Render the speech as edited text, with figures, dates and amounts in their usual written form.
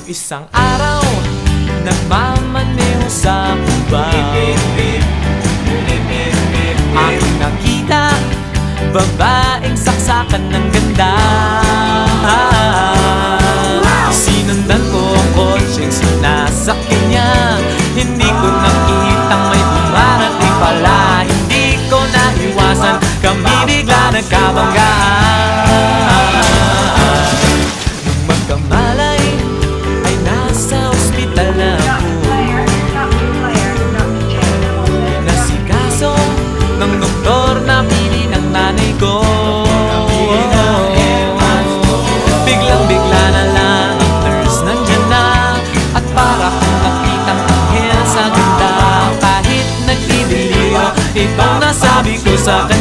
Isang araw, nagmamaneho sa Cuba, aking nakita, babaeng saksakan ng ganda. Sinundan ko ang kotseng sinasakyan niya, hindi ko nakitang may dumarating pala. Hindi ko naiwasan, kami bigla nagkabanggaan. Nung magkamalay, ay nasa ospital na ako. Nasikaso ng doktor na pili ng nanay ko. Biglang-bigla na lang ang nurse nandyan na, at para kong nakitang anghel sa ganda. Kahit nagdidiliyo, itong nasabi ko sa kanya.